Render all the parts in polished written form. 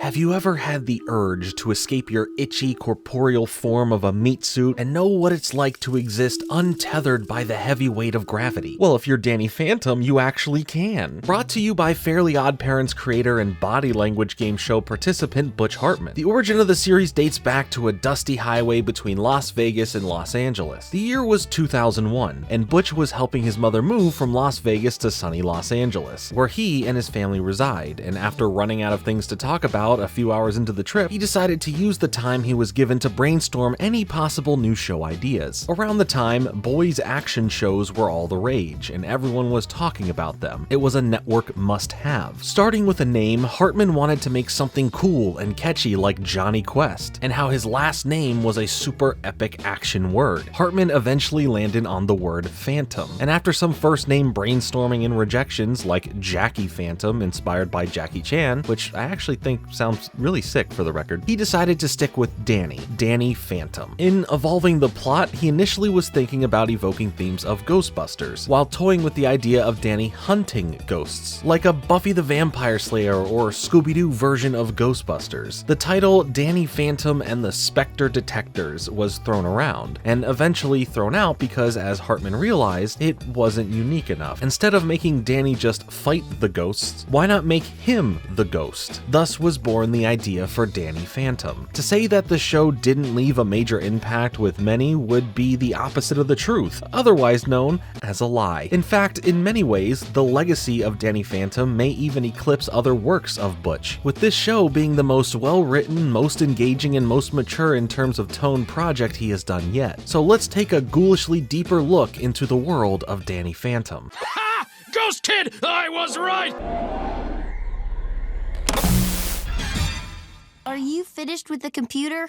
Have you ever had the urge to escape your itchy corporeal form of a meat suit and know what it's like to exist untethered by the heavy weight of gravity? Well, if you're Danny Phantom, you actually can. Brought to you by Fairly OddParents creator and body language game show participant Butch Hartman. The origin of the series dates back to a dusty highway between Las Vegas and Los Angeles. The year was 2001, and Butch was helping his mother move from Las Vegas to sunny Los Angeles, where he and his family reside, and after running out of things to talk about a few hours into the trip, he decided to use the time he was given to brainstorm any possible new show ideas. Around the time, boys' action shows were all the rage, and everyone was talking about them. It was a network must-have. Starting with a name, Hartman wanted to make something cool and catchy like Johnny Quest, and how his last name was a super epic action word. Hartman eventually landed on the word Phantom, and after some first name brainstorming and rejections like Jackie Phantom, inspired by Jackie Chan, which I actually think sounds really sick for the record, he decided to stick with Danny Phantom. In evolving the plot, he initially was thinking about evoking themes of Ghostbusters, while toying with the idea of Danny hunting ghosts, like a Buffy the Vampire Slayer or Scooby-Doo version of Ghostbusters. The title Danny Phantom and the Spectre Detectors was thrown around, and eventually thrown out because, as Hartman realized, it wasn't unique enough. Instead of making Danny just fight the ghosts, why not make him the ghost? Thus was born the idea for Danny Phantom. To say that the show didn't leave a major impact with many would be the opposite of the truth, otherwise known as a lie. In fact, in many ways, the legacy of Danny Phantom may even eclipse other works of Butch, with this show being the most well-written, most engaging, and most mature in terms of tone project he has done yet. So let's take a ghoulishly deeper look into the world of Danny Phantom. Ha! Ghost Kid! I was right! Are you finished with the computer?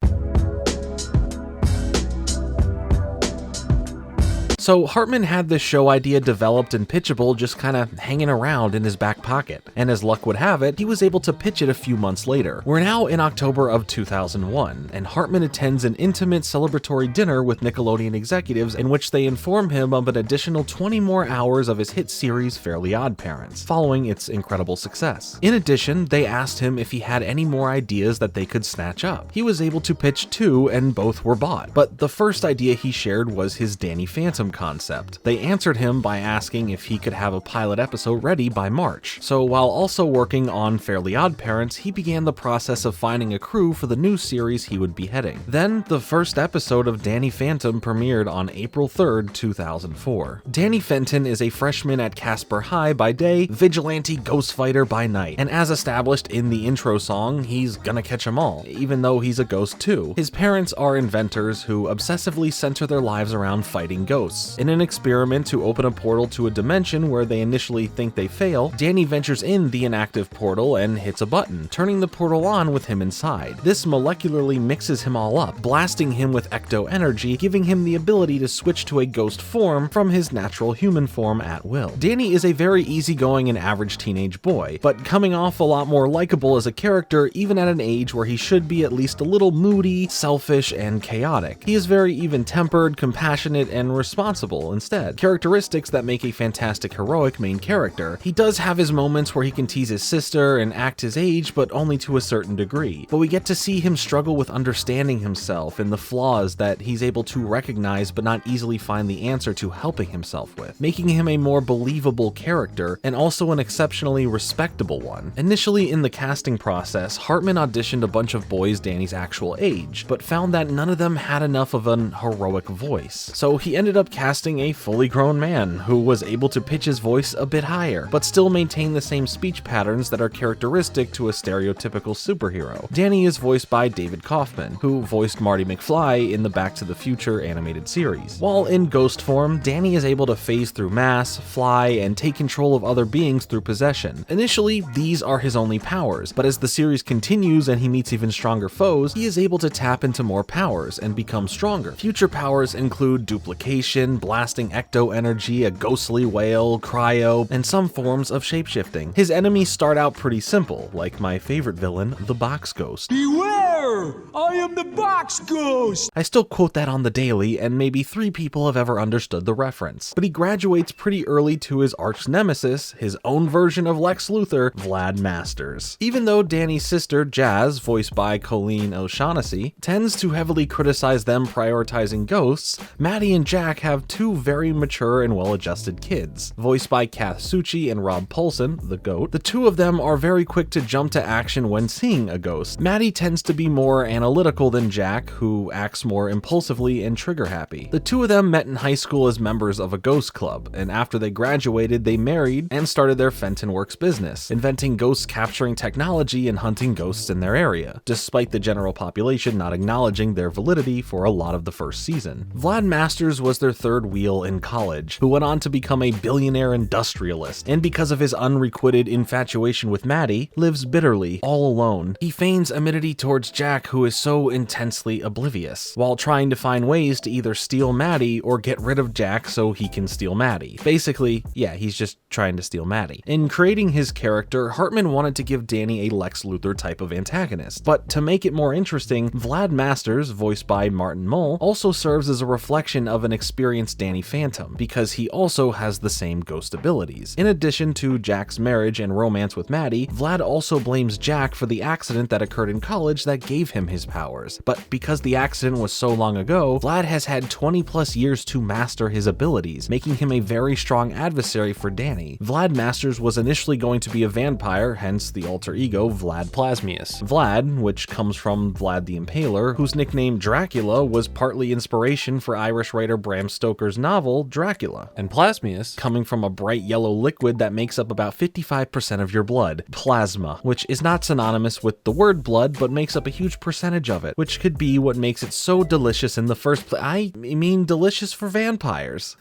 So Hartman had this show idea developed and pitchable just kinda hanging around in his back pocket, and as luck would have it, he was able to pitch it a few months later. We're now in October of 2001, and Hartman attends an intimate celebratory dinner with Nickelodeon executives in which they inform him of an additional 20 more hours of his hit series Fairly OddParents, following its incredible success. In addition, they asked him if he had any more ideas that they could snatch up. He was able to pitch 2, and both were bought, but the first idea he shared was his Danny Phantom concept. They answered him by asking if he could have a pilot episode ready by March. So while also working on Fairly OddParents, he began the process of finding a crew for the new series he would be heading. Then the first episode of Danny Phantom premiered on April 3rd, 2004. Danny Fenton is a freshman at Casper High by day, vigilante ghost fighter by night, and as established in the intro song, he's gonna catch 'em all, even though he's a ghost too. His parents are inventors who obsessively center their lives around fighting ghosts. In an experiment to open a portal to a dimension where they initially think they fail, Danny ventures in the inactive portal and hits a button, turning the portal on with him inside. This molecularly mixes him all up, blasting him with ecto energy, giving him the ability to switch to a ghost form from his natural human form at will. Danny is a very easygoing and average teenage boy, but coming off a lot more likable as a character even at an age where he should be at least a little moody, selfish, and chaotic. He is very even-tempered, compassionate, and responsible instead, characteristics that make a fantastic heroic main character. He does have his moments where he can tease his sister and act his age, but only to a certain degree. But we get to see him struggle with understanding himself and the flaws that he's able to recognize but not easily find the answer to helping himself with, making him a more believable character and also an exceptionally respectable one. Initially in the casting process, Hartman auditioned a bunch of boys Danny's actual age, but found that none of them had enough of an heroic voice. So he ended up casting a fully grown man who was able to pitch his voice a bit higher, but still maintain the same speech patterns that are characteristic to a stereotypical superhero. Danny is voiced by David Kaufman, who voiced Marty McFly in the Back to the Future animated series. While in ghost form, Danny is able to phase through mass, fly, and take control of other beings through possession. Initially, these are his only powers, but as the series continues and he meets even stronger foes, he is able to tap into more powers and become stronger. Future powers include duplication, blasting ecto energy, a ghostly whale, cryo, and some forms of shapeshifting. His enemies start out pretty simple, like my favorite villain, the Box Ghost. Beware! Fire! I am the box ghost! I still quote that on the daily, and maybe 3 people have ever understood the reference. But he graduates pretty early to his arch nemesis, his own version of Lex Luthor, Vlad Masters. Even though Danny's sister, Jazz, voiced by Colleen O'Shaughnessy, tends to heavily criticize them prioritizing ghosts, Maddie and Jack have 2 very mature and well-adjusted kids. Voiced by Kath Soucie and Rob Paulson, the GOAT, the 2 of them are very quick to jump to action when seeing a ghost. Maddie tends to be more analytical than Jack, who acts more impulsively and trigger-happy. The 2 of them met in high school as members of a ghost club, and after they graduated, they married and started their Fenton Works business, inventing ghost capturing technology and hunting ghosts in their area, despite the general population not acknowledging their validity for a lot of the first season. Vlad Masters was their 3rd wheel in college, who went on to become a billionaire industrialist, and because of his unrequited infatuation with Maddie, lives bitterly, all alone. He feigns amenity towards Jack, who is so intensely oblivious, while trying to find ways to either steal Maddie or get rid of Jack so he can steal Maddie. Basically, yeah, he's just trying to steal Maddie. In creating his character, Hartman wanted to give Danny a Lex Luthor type of antagonist, but to make it more interesting, Vlad Masters, voiced by Martin Mull, also serves as a reflection of an experienced Danny Phantom, because he also has the same ghost abilities. In addition to Jack's marriage and romance with Maddie, Vlad also blames Jack for the accident that occurred in college that gave him his powers. But because the accident was so long ago, Vlad has had 20+ years to master his abilities, making him a very strong adversary for Danny. Vlad Masters was initially going to be a vampire, hence the alter ego Vlad Plasmius. Vlad, which comes from Vlad the Impaler, whose nickname Dracula was partly inspiration for Irish writer Bram Stoker's novel Dracula, and Plasmius coming from a bright yellow liquid that makes up about 55% of your blood, plasma, which is not synonymous with the word blood, but makes up a huge percentage of it, which could be what makes it so delicious in the first place. I mean, delicious for vampires.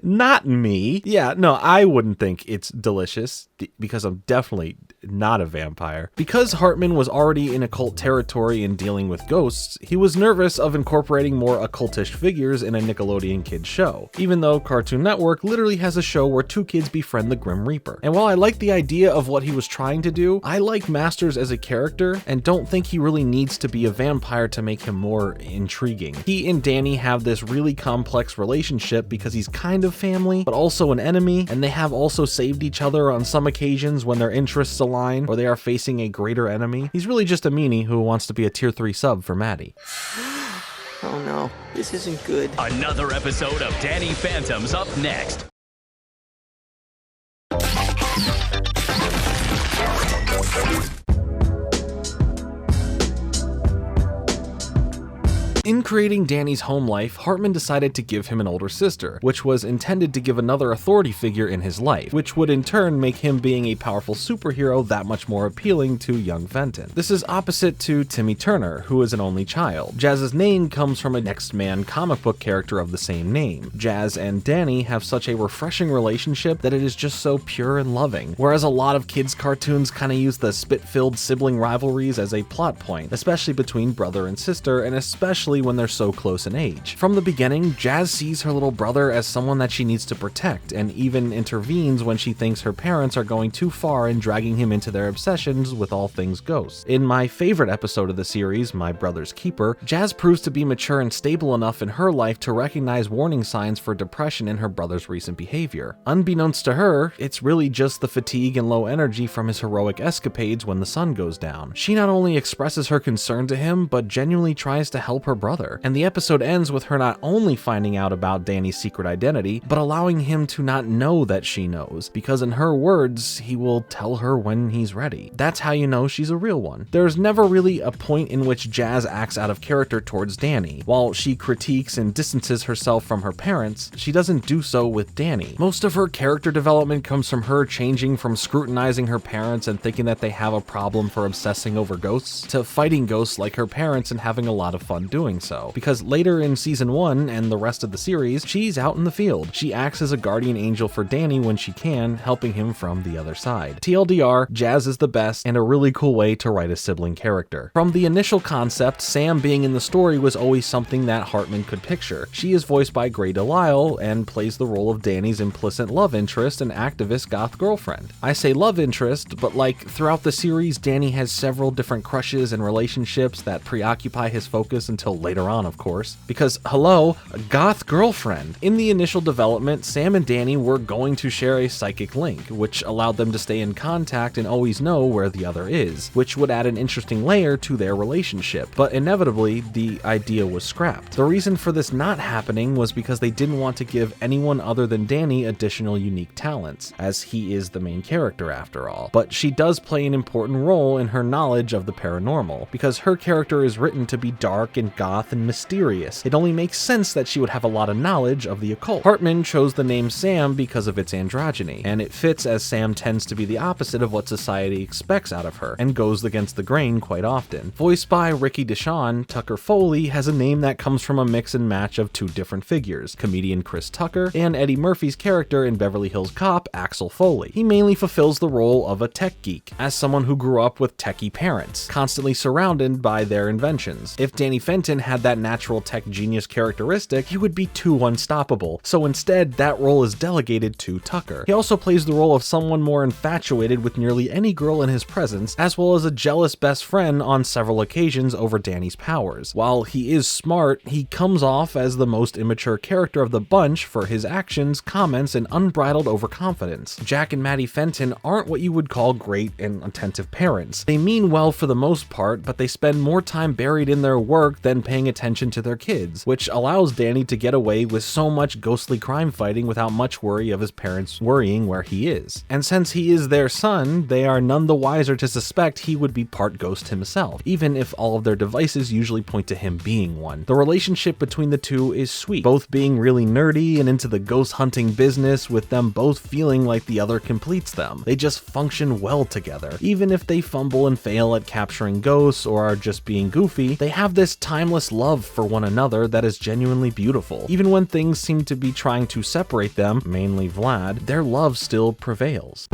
Not me. Yeah, no, I wouldn't think it's delicious, because I'm definitely not a vampire. Because Hartman was already in occult territory and dealing with ghosts, he was nervous of incorporating more occultish figures in a Nickelodeon kids show, even though Cartoon Network literally has a show where 2 kids befriend the Grim Reaper. And while I like the idea of what he was trying to do, I like Masters as a character and don't think he really needs to be a vampire to make him more intriguing. He and Danny have this really complex relationship because he's kind of family, but also an enemy, and they have also saved each other on some occasions when their interests align or they are facing a greater enemy. He's really just a meanie who wants to be a tier 3 sub for Maddie. Oh no, this isn't good. Another episode of Danny Phantom's up next. In creating Danny's home life, Hartman decided to give him an older sister, which was intended to give another authority figure in his life, which would in turn make him being a powerful superhero that much more appealing to young Fenton. This is opposite to Timmy Turner, who is an only child. Jazz's name comes from a Next Man comic book character of the same name. Jazz and Danny have such a refreshing relationship that it is just so pure and loving, whereas a lot of kids' cartoons kind of use the spit-filled sibling rivalries as a plot point, especially between brother and sister, and especially when they're so close in age. From the beginning, Jazz sees her little brother as someone that she needs to protect, and even intervenes when she thinks her parents are going too far in dragging him into their obsessions with all things ghosts. In my favorite episode of the series, My Brother's Keeper, Jazz proves to be mature and stable enough in her life to recognize warning signs for depression in her brother's recent behavior. Unbeknownst to her, it's really just the fatigue and low energy from his heroic escapades when the sun goes down. She not only expresses her concern to him, but genuinely tries to help her brother. And the episode ends with her not only finding out about Danny's secret identity, but allowing him to not know that she knows, because in her words, he will tell her when he's ready. That's how you know she's a real one. There's never really a point in which Jazz acts out of character towards Danny. While she critiques and distances herself from her parents, she doesn't do so with Danny. Most of her character development comes from her changing from scrutinizing her parents and thinking that they have a problem for obsessing over ghosts, to fighting ghosts like her parents and having a lot of fun doing doing so, because later in season 1 and the rest of the series, she's out in the field. She acts as a guardian angel for Danny when she can, helping him from the other side. TLDR, Jazz is the best and a really cool way to write a sibling character. From the initial concept, Sam being in the story was always something that Hartman could picture. She is voiced by Grey DeLisle and plays the role of Danny's implicit love interest and activist goth girlfriend. I say love interest, but like throughout the series, Danny has several different crushes and relationships that preoccupy his focus until later on, of course. Because, hello, a goth girlfriend. In the initial development, Sam and Danny were going to share a psychic link, which allowed them to stay in contact and always know where the other is, which would add an interesting layer to their relationship. But inevitably, the idea was scrapped. The reason for this not happening was because they didn't want to give anyone other than Danny additional unique talents, as he is the main character after all. But she does play an important role in her knowledge of the paranormal, because her character is written to be dark and goth and mysterious. It only makes sense that she would have a lot of knowledge of the occult. Hartman chose the name Sam because of its androgyny, and it fits as Sam tends to be the opposite of what society expects out of her, and goes against the grain quite often. Voiced by Ricky Deshawn, Tucker Foley has a name that comes from a mix and match of two different figures, comedian Chris Tucker and Eddie Murphy's character in Beverly Hills Cop, Axel Foley. He mainly fulfills the role of a tech geek, as someone who grew up with techie parents, constantly surrounded by their inventions. If Danny Fenton had that natural tech genius characteristic, he would be too unstoppable, so instead that role is delegated to Tucker. He also plays the role of someone more infatuated with nearly any girl in his presence, as well as a jealous best friend on several occasions over Danny's powers. While he is smart, he comes off as the most immature character of the bunch for his actions, comments, and unbridled overconfidence. Jack and Maddie Fenton aren't what you would call great and attentive parents. They mean well for the most part, but they spend more time buried in their work than paying attention to their kids, which allows Danny to get away with so much ghostly crime fighting without much worry of his parents worrying where he is. And since he is their son, they are none the wiser to suspect he would be part ghost himself, even if all of their devices usually point to him being one. The relationship between the two is sweet, both being really nerdy and into the ghost hunting business, with them both feeling like the other completes them. They just function well together. Even if they fumble and fail at capturing ghosts or are just being goofy, they have this timeless love for one another that is genuinely beautiful. Even when things seem to be trying to separate them, mainly Vlad, their love still prevails.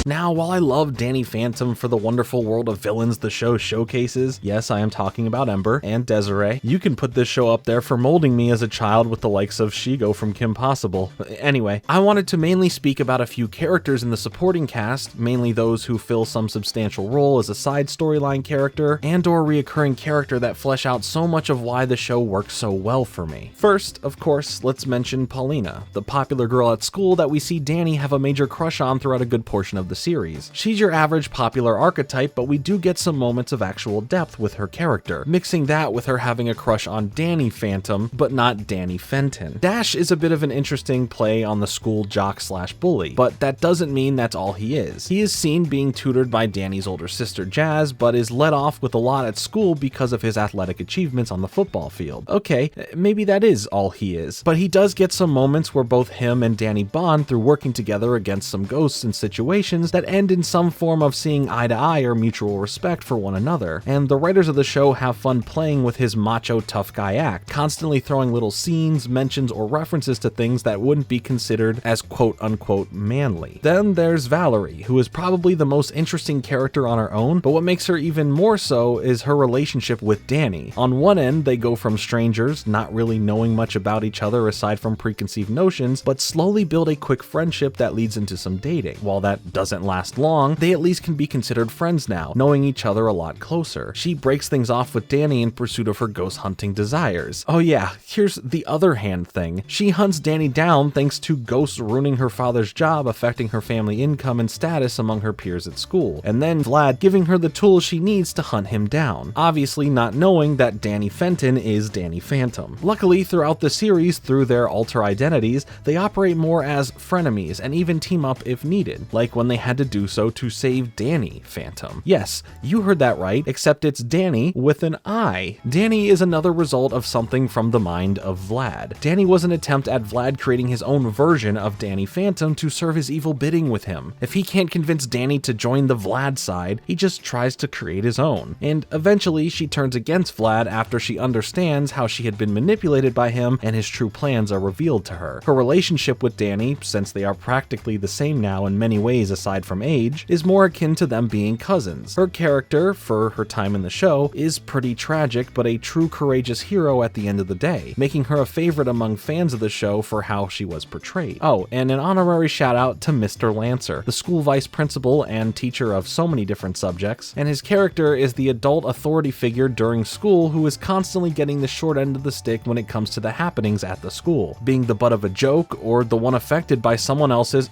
Now, while I love Danny Phantom for the wonderful world of villains the show showcases, yes, I am talking about Ember and Desiree, you can put this show up there for molding me as a child with the likes of Shigo from Kim Possible. Anyway, I wanted to mainly speak about a few characters in the supporting cast, mainly those who fill some substantial role as a side storyline character and or reoccurring character that flesh out so much of why the show works so well for me. First, of course, let's mention Paulina, the popular girl at school that we see Danny have a major crush on throughout a good portion of the series. She's your average popular archetype, but we do get some moments of actual depth with her character, mixing that with her having a crush on Danny Phantom, but not Danny Fenton. Dash is a bit of an interesting play on the school jock slash bully, but that doesn't mean that's all he is. He is seen being tutored by Danny's older sister Jazz, but is let off with a lot at school because of his athletic achievements on the football field. Okay, maybe that is all he is, but he does get some moments where both him and Danny bond through working together against some ghosts and situations that end in some form of seeing eye to eye or mutual respect for one another, and the writers of the show have fun playing with his macho tough guy act, constantly throwing little scenes, mentions, or references to things that wouldn't be considered as quote-unquote manly. Then there's Valerie, who is probably the most interesting character on her own, but what makes her even more so is her relationship with Danny. On one end, they go from strangers, not really knowing much about each other aside from preconceived notions, but slowly build a quick friendship that leads into some dating. While that doesn't last long, they at least can be considered friends now, knowing each other a lot closer. She breaks things off with Danny in pursuit of her ghost hunting desires. Oh yeah, here's the other hand thing. She hunts Danny down thanks to ghosts ruining her father's job, affecting her family income and status among her peers at school, and then Vlad giving her the tools she needs to hunt him down, obviously not knowing that Danny Fenton is Danny Phantom. Luckily, throughout the series, through their alter identities, they operate more as frenemies and even team up if needed, like when they had to do so to save Danny Phantom. Yes, you heard that right, except it's Danny with an I. Danny is another result of something from the mind of Vlad. Danny was an attempt at Vlad creating his own version of Danny Phantom to serve his evil bidding with him. If he can't convince Danny to join the Vlad side, he just tries to create his own. And eventually she turns against Vlad after she understands how she had been manipulated by him and his true plans are revealed to her. Her relationship with Danny, since they are practically the same now in many ways aside from age, is more akin to them being cousins. Her character, for her time in the show, is pretty tragic but a true courageous hero at the end of the day, making her a favorite among fans of the show for how she was portrayed. Oh, and an honorary shout out to Mr. Lancer, the school vice principal and teacher of so many different subjects, and his character is the adult authority figure during school who is constantly getting the short end of the stick when it comes to the happenings at the school, being the butt of a joke or the one affected by someone else's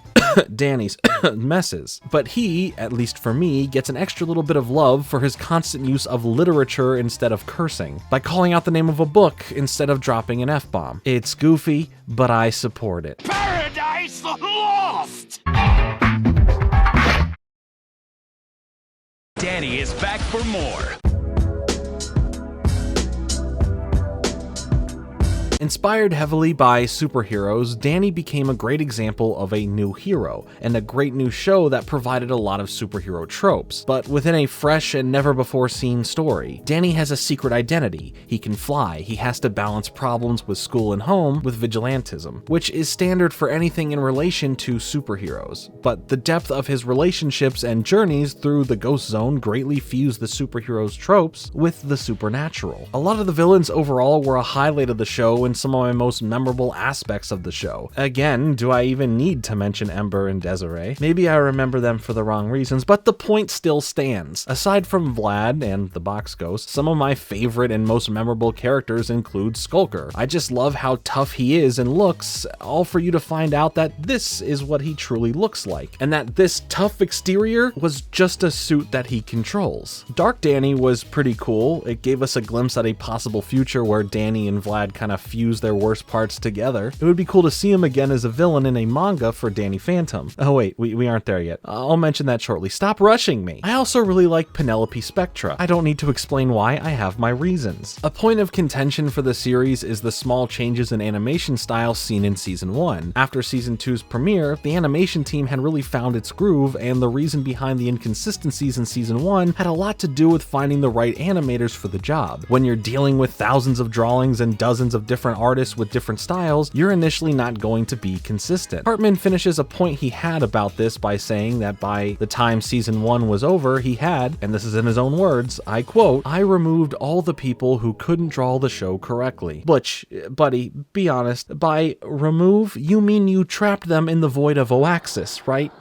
Danny's messes. But he, at least for me, gets an extra little bit of love for his constant use of literature instead of cursing, by calling out the name of a book instead of dropping an F-bomb. It's goofy, but I support it. Paradise Lost! Danny is back for more. Inspired heavily by superheroes, Danny became a great example of a new hero, and a great new show that provided a lot of superhero tropes, but within a fresh and never-before-seen story. Danny has a secret identity. He can fly. He has to balance problems with school and home with vigilantism, which is standard for anything in relation to superheroes. But the depth of his relationships and journeys through the Ghost Zone greatly fused the superheroes' tropes with the supernatural. A lot of the villains overall were a highlight of the show and some of my most memorable aspects of the show. Again, do I even need to mention Ember and Desiree? Maybe I remember them for the wrong reasons, but the point still stands. Aside from Vlad and the Box Ghost, some of my favorite and most memorable characters include Skulker. I just love how tough he is and looks, all for you to find out that this is what he truly looks like, and that this tough exterior was just a suit that he controls. Dark Danny was pretty cool. It gave us a glimpse at a possible future where Danny and Vlad kind of fuse their worst parts together. It would be cool to see him again as a villain in a manga for Danny Phantom. Oh wait, we aren't there yet. I'll mention that shortly. Stop rushing me. I also really like Penelope Spectra. I don't need to explain why, I have my reasons. A point of contention for the series is the small changes in animation style seen in Season 1. After Season 2's premiere, the animation team had really found its groove, and the reason behind the inconsistencies in Season 1 had a lot to do with finding the right animators for the job. When you're dealing with thousands of drawings and dozens of different artists with different styles, you're initially not going to be consistent. Hartman finishes a point he had about this by saying that by the time Season 1 was over, he had, and this is in his own words, I quote, "I removed all the people who couldn't draw the show correctly." Butch, buddy, be honest, by remove, you mean you trapped them in the void of Oaxis, right?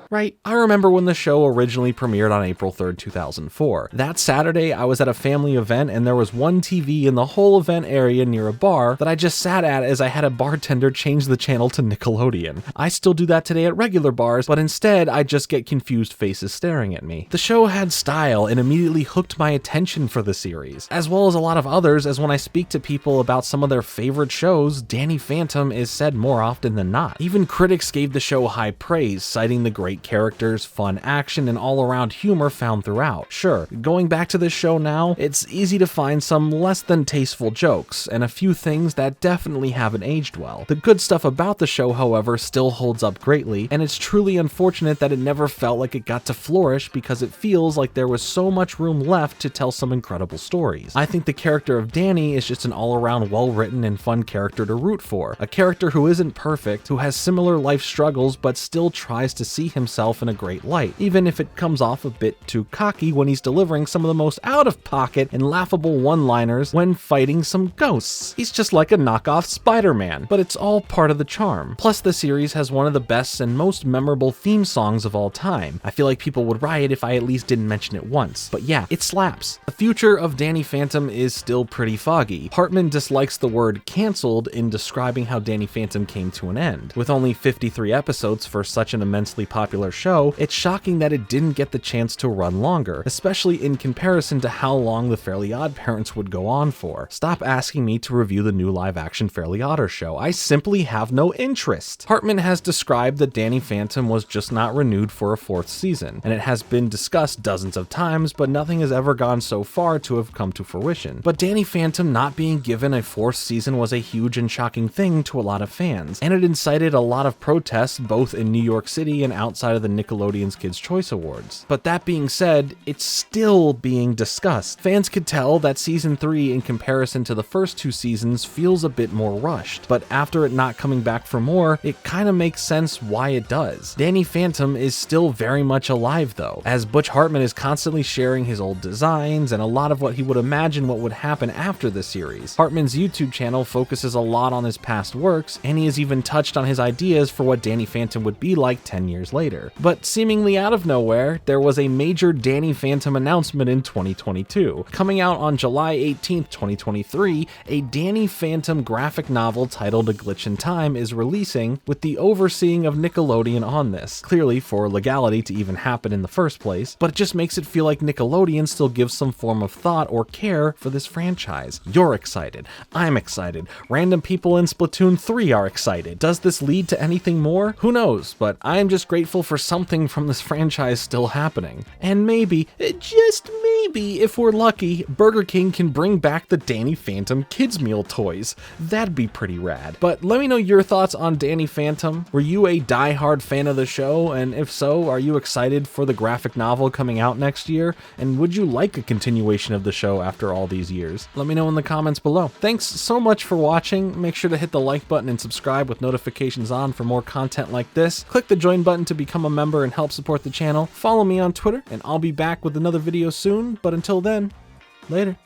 Right? I remember when the show originally premiered on April 3rd, 2004. That Saturday, I was at a family event and there was one TV in the whole event area near a bar that I just sat at as I had a bartender change the channel to Nickelodeon. I still do that today at regular bars, but instead I just get confused faces staring at me. The show had style and immediately hooked my attention for the series, as well as a lot of others, as when I speak to people about some of their favorite shows, Danny Phantom is said more often than not. Even critics gave the show high praise, citing the great characters, fun action, and all-around humor found throughout. Sure, going back to this show now, it's easy to find some less than tasteful jokes, and a few things that definitely haven't aged well. The good stuff about the show, however, still holds up greatly, and it's truly unfortunate that it never felt like it got to flourish because it feels like there was so much room left to tell some incredible stories. I think the character of Danny is just an all-around well-written and fun character to root for. A character who isn't perfect, who has similar life struggles, but still tries to see himself in a great light, even if it comes off a bit too cocky when he's delivering some of the most out-of-pocket and laughable one-liners when fighting some ghosts. He's just like a knockoff Spider-Man, but it's all part of the charm. Plus, the series has one of the best and most memorable theme songs of all time. I feel like people would riot if I at least didn't mention it once, but yeah, it slaps. The future of Danny Phantom is still pretty foggy. Hartman dislikes the word canceled in describing how Danny Phantom came to an end. With only 53 episodes for such an immensely popular popular show, it's shocking that it didn't get the chance to run longer, especially in comparison to how long the Fairly Odd Parents would go on for. Stop asking me to review the new live-action Fairly Odder show. I simply have no interest. Hartman has described that Danny Phantom was just not renewed for a 4th season, and it has been discussed dozens of times, but nothing has ever gone so far to have come to fruition. But Danny Phantom not being given a 4th season was a huge and shocking thing to a lot of fans, and it incited a lot of protests both in New York City and outside of the Nickelodeon's Kids' Choice Awards. But that being said, it's still being discussed. Fans could tell that season 3 in comparison to the first 2 seasons feels a bit more rushed, but after it not coming back for more, it kind of makes sense why it does. Danny Phantom is still very much alive though, as Butch Hartman is constantly sharing his old designs and a lot of what he would imagine what would happen after the series. Hartman's YouTube channel focuses a lot on his past works, and he has even touched on his ideas for what Danny Phantom would be like 10 years later. But seemingly out of nowhere, there was a major Danny Phantom announcement in 2022. Coming out on July 18th, 2023, a Danny Phantom graphic novel titled A Glitch in Time is releasing, with the overseeing of Nickelodeon on this, clearly for legality to even happen in the first place, but it just makes it feel like Nickelodeon still gives some form of thought or care for this franchise. You're excited. I'm excited. Random people in Splatoon 3 are excited. Does this lead to anything more? Who knows, but I am just grateful for something from this franchise still happening. And maybe, just maybe, if we're lucky, Burger King can bring back the Danny Phantom kids meal toys. That'd be pretty rad. But let me know your thoughts on Danny Phantom. Were you a die-hard fan of the show? And if so, are you excited for the graphic novel coming out next year? And would you like a continuation of the show after all these years? Let me know in the comments below. Thanks so much for watching. Make sure to hit the like button and subscribe with notifications on for more content like this. Click the join button to become a member and help support the channel. Follow me on Twitter, and I'll be back with another video soon. But until then, later.